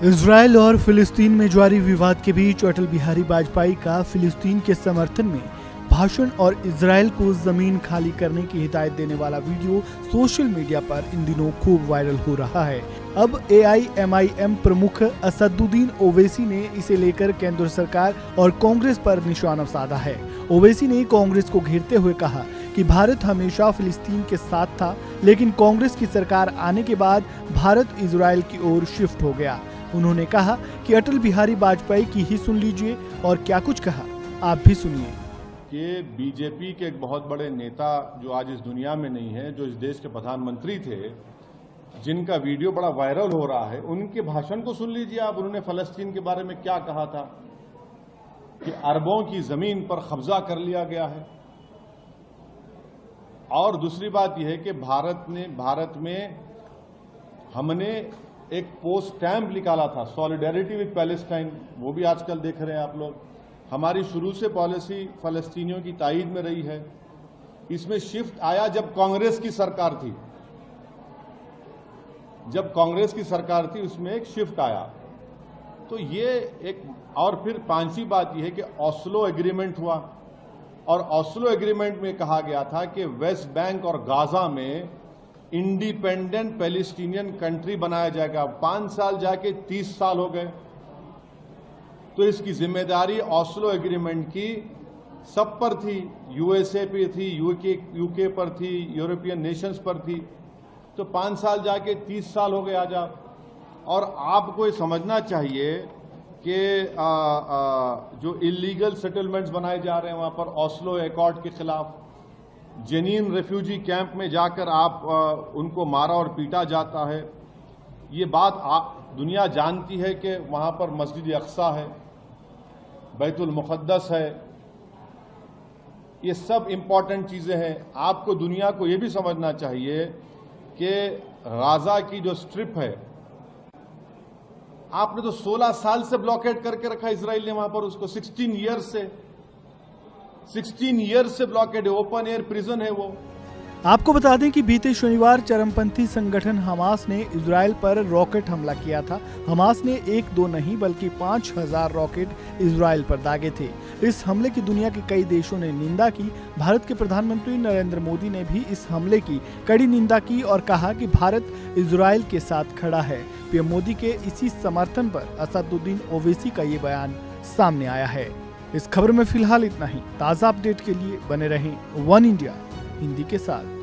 Israel और फिलिस्तीन में जारी विवाद के बीच अटल बिहारी वाजपेयी का फिलिस्तीन के समर्थन में भाषण और इजरायल को जमीन खाली करने की हिदायत देने वाला वीडियो सोशल मीडिया पर इन दिनों खूब वायरल हो रहा है। अब AIMIM प्रमुख असदुद्दीन ओवैसी ने इसे लेकर केंद्र सरकार और कांग्रेस पर निशाना साधा है। ओवैसी ने कांग्रेस को घेरते हुए कहा कि भारत हमेशा फिलिस्तीन के साथ था, लेकिन कांग्रेस की सरकार आने के बाद भारत इजरायल की ओर शिफ्ट हो गया। उन्होंने कहा कि अटल बिहारी वाजपेयी की ही सुन लीजिए और क्या कुछ कहा आप भी सुनिए। कि बीजेपी के एक बहुत बड़े नेता जो आज इस दुनिया में नहीं है, जो इस देश के प्रधानमंत्री थे, जिनका वीडियो बड़ा वायरल हो रहा है, उनके भाषण को सुन लीजिए आप। उन्होंने फलस्तीन के बारे में क्या कहा था कि अरबों की जमीन पर कब्जा कर लिया गया है। और दूसरी बात यह है कि भारत में हमने एक पोस्ट स्टैम्प निकाला था, सॉलिडेरिटी विद पैलेस्टाइन, वो भी आजकल देख रहे हैं आप लोग। हमारी शुरू से पॉलिसी फलस्तीनियों की ताईद में रही है। इसमें शिफ्ट आया जब कांग्रेस की सरकार थी, उसमें एक शिफ्ट आया। तो ये एक, और फिर पांचवी बात यह है कि ओस्लो एग्रीमेंट हुआ, और ओस्लो एग्रीमेंट में कहा गया था कि वेस्ट बैंक और गाजा में इंडिपेंडेंट पैलेस्टीनियन कंट्री बनाया जाएगा। 5 साल जाके 30 साल हो गए। तो इसकी जिम्मेदारी ओस्लो एग्रीमेंट की सब पर थी, USA पे थी, यूके पर थी, यूरोपियन नेशंस पर थी। तो 5 साल जाके 30 साल हो गए आज आप। और आपको ये समझना चाहिए कि जो इलीगल सेटलमेंट्स बनाए जा रहे हैं वहां पर ओस्लो एकॉर्ड के खिलाफ, जेनीन रेफ्यूजी कैंप में जाकर आप उनको मारा और पीटा जाता है। ये बात दुनिया जानती है कि वहां पर मस्जिद अक्सा है, बैतुल मुक़द्दस है। ये सब इंपॉर्टेंट चीजें हैं। आपको दुनिया को ये भी समझना चाहिए कि गाजा की जो स्ट्रिप है, आपने तो 16 साल से ब्लॉकेड करके रखा इजराइल ने वहां पर उसको। 16 ईयर्स से ब्लॉकेड है, ओपन एयर प्रिजन है वो। आपको बता दें कि बीते शनिवार चरमपंथी संगठन हमास ने इजरायल पर रॉकेट हमला किया था। हमास ने 1-2 नहीं बल्कि 5000 रॉकेट इजरायल पर दागे थे। इस हमले की दुनिया के कई देशों ने निंदा की। भारत के प्रधानमंत्री नरेंद्र मोदी ने भी इस हमले की कड़ी निंदा की और कहा कि भारत इजरायल के साथ खड़ा है। पीएम मोदी के इसी समर्थन पर असदुद्दीन ओवैसी का ये बयान सामने आया है। इस खबर में फिलहाल इतना ही। ताज़ा अपडेट के लिए बने रहें वन इंडिया हिंदी के साथ।